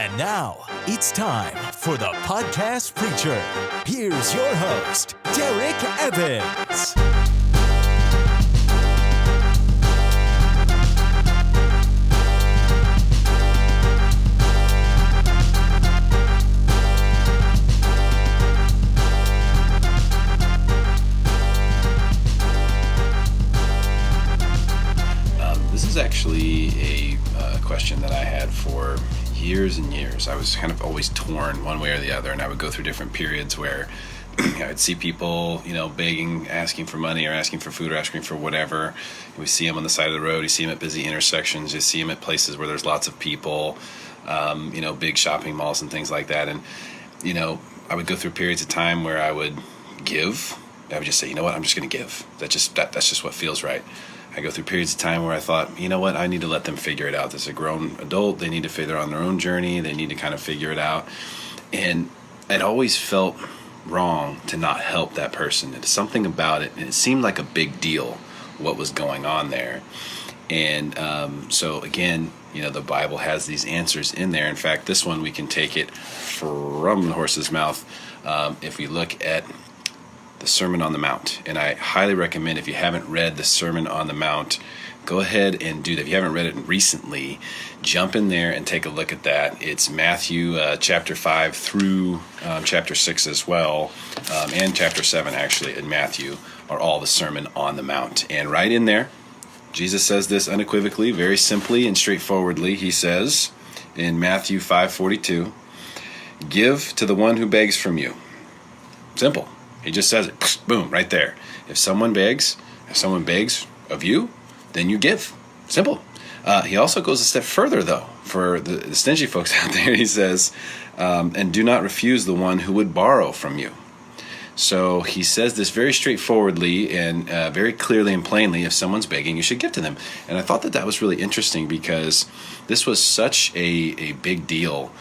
And now, it's time for the Podcast Preacher. Here's your host, Derek Evans. This is actually a question that I had for years and years. I was kind of always torn one way or the other, and I would go through different periods where I'd see people, begging, asking for money or asking for food or asking for whatever. We see them on the side of the road. You see them at busy intersections. You see them at places where there's lots of people, big shopping malls and things like that. And, I would go through periods of time where I would give. I would just say, you know what, I'm just going to give. That's just what feels right. I go through periods of time where I thought, you know what, I need to let them figure it out. There's a grown adult. They need to figure on their own journey. They need to kind of figure it out. And it always felt wrong to not help that person. It's something about it. And it seemed like a big deal what was going on there. And so again, the Bible has these answers in there. In fact, this one, we can take it from the horse's mouth. If we look at the Sermon on the Mount. And I highly recommend, if you haven't read the Sermon on the Mount, go ahead and do that. If you haven't read it recently, jump in there and take a look at that. It's Matthew chapter 5 through chapter 6 as well, and chapter 7 actually in Matthew are all the Sermon on the Mount. And right in there, Jesus says this unequivocally, very simply and straightforwardly. He says in Matthew 5:42, "Give to the one who begs from you." Simple. He just says it, boom, right there. If someone begs of you, then you give. Simple. He also goes a step further, though, for the stingy folks out there. He says, and do not refuse the one who would borrow from you. So he says this very straightforwardly and very clearly and plainly. If someone's begging, you should give to them. And I thought that was really interesting because this was such a big deal.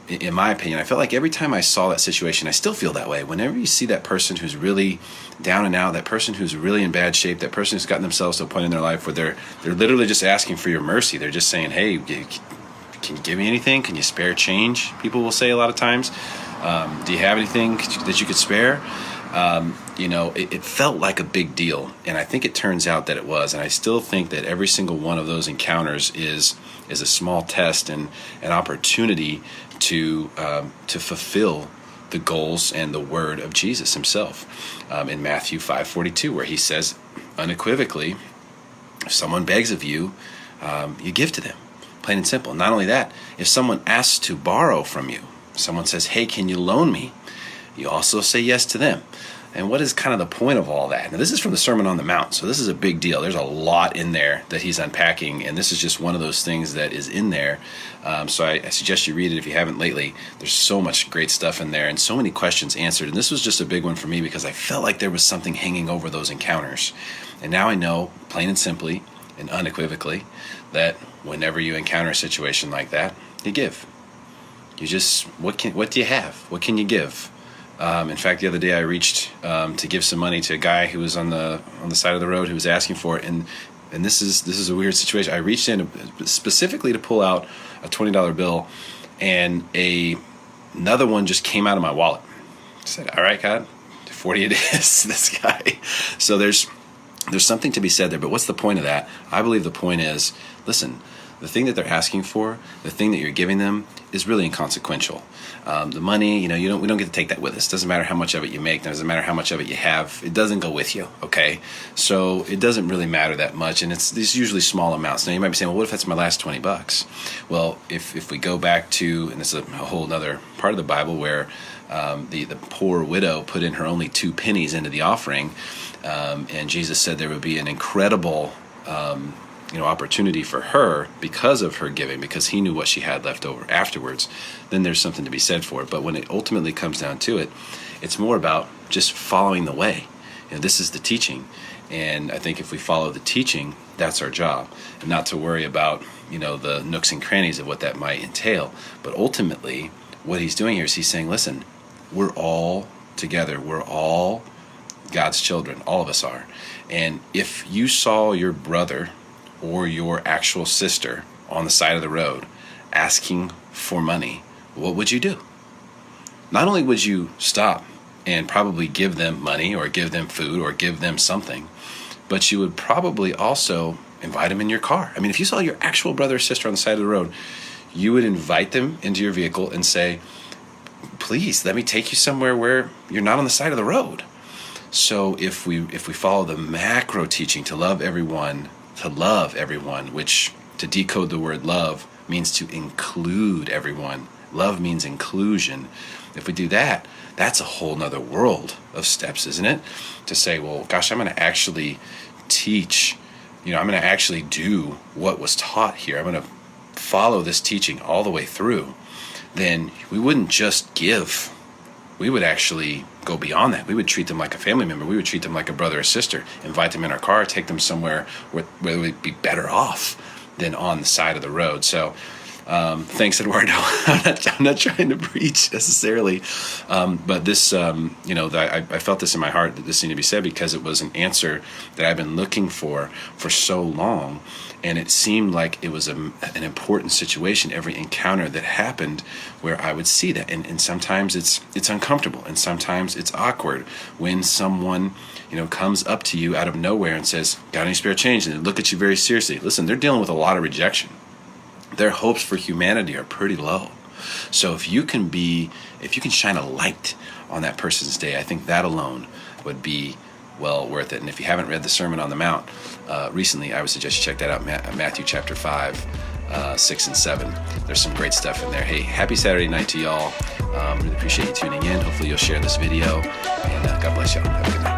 In my opinion, I felt like every time I saw that situation, I still feel that way. Whenever you see that person who's really down and out, that person who's really in bad shape, that person who's gotten themselves to a point in their life where they're literally just asking for your mercy. They're just saying, "Hey, can you give me anything? Can you spare change?" People will say a lot of times. "Do you have anything that you could spare?" It felt like a big deal, and I think it turns out that it was. And I still think that every single one of those encounters is a small test and an opportunity to fulfill the goals and the word of Jesus himself. In Matthew 5:42, where he says unequivocally, if someone begs of you, you give to them. Plain and simple. Not only that, if someone asks to borrow from you, someone says, "Hey, can you loan me?" you also say yes to them. And what is kind of the point of all that? Now, this is from the Sermon on the Mount, so this is a big deal. There's a lot in there that he's unpacking, and this is just one of those things that is in there. So I suggest you read it if you haven't lately. There's so much great stuff in there and so many questions answered. And this was just a big one for me because I felt like there was something hanging over those encounters. And now I know, plain and simply and unequivocally, that whenever you encounter a situation like that, you give. You just, what do you have? What can you give? In fact, the other day I reached to give some money to a guy who was on the side of the road who was asking for it, and this is a weird situation. I reached in specifically to pull out a $20 bill, and another one just came out of my wallet. I said, "All right, God, 40 it is." This guy. So there's something to be said there. But what's the point of that? I believe the point is, listen, the thing that they're asking for, the thing that you're giving them, is really inconsequential. The money, we don't get to take that with us. It doesn't matter how much of it you make. It doesn't matter how much of it you have. It doesn't go with you, okay? So it doesn't really matter that much, and it's these usually small amounts. Now, you might be saying, well, what if that's my last $20? Well, if we go back to, and this is a whole other part of the Bible where the poor widow put in her only 2 pennies into the offering, and Jesus said there would be an incredible opportunity for her because of her giving, because he knew what she had left over afterwards, then there's something to be said for it. But when it ultimately comes down to it, it's more about just following the way. This is the teaching. And I think if we follow the teaching, that's our job. And not to worry about, the nooks and crannies of what that might entail. But ultimately, what he's doing here is he's saying, listen, we're all together. We're all God's children. All of us are. And if you saw your brother or your actual sister on the side of the road asking for money, what would you do? Not only would you stop and probably give them money or give them food or give them something, but you would probably also invite them in your car. I mean, if you saw your actual brother or sister on the side of the road, you would invite them into your vehicle and say, please, let me take you somewhere where you're not on the side of the road. So if we follow the macro teaching to love everyone, which to decode the word love means to include everyone. Love means inclusion. If we do that, that's a whole nother world of steps, isn't it? To say, well, gosh, I'm going to actually teach, I'm going to actually do what was taught here. I'm going to follow this teaching all the way through. Then we wouldn't just give. We would actually go beyond that. We would treat them like a family member. We would treat them like a brother or sister, invite them in our car, take them somewhere where they would be better off than on the side of the road. So thanks, Eduardo. I'm not trying to preach necessarily, but this, I felt this in my heart that this needed to be said because it was an answer that I've been looking for so long, and it seemed like it was an important situation. Every encounter that happened, where I would see that, and sometimes it's uncomfortable, and sometimes it's awkward when someone comes up to you out of nowhere and says, "Got any spare change?" and they look at you very seriously. Listen, they're dealing with a lot of rejection. Their hopes for humanity are pretty low. So if you can shine a light on that person's day, I think that alone would be well worth it. And if you haven't read the Sermon on the Mount recently, I would suggest you check that out, Matthew chapter 5, 6 and 7. There's some great stuff in there. Hey, happy Saturday night to y'all. Really appreciate you tuning in. Hopefully you'll share this video, and God bless y'all. Have a good night.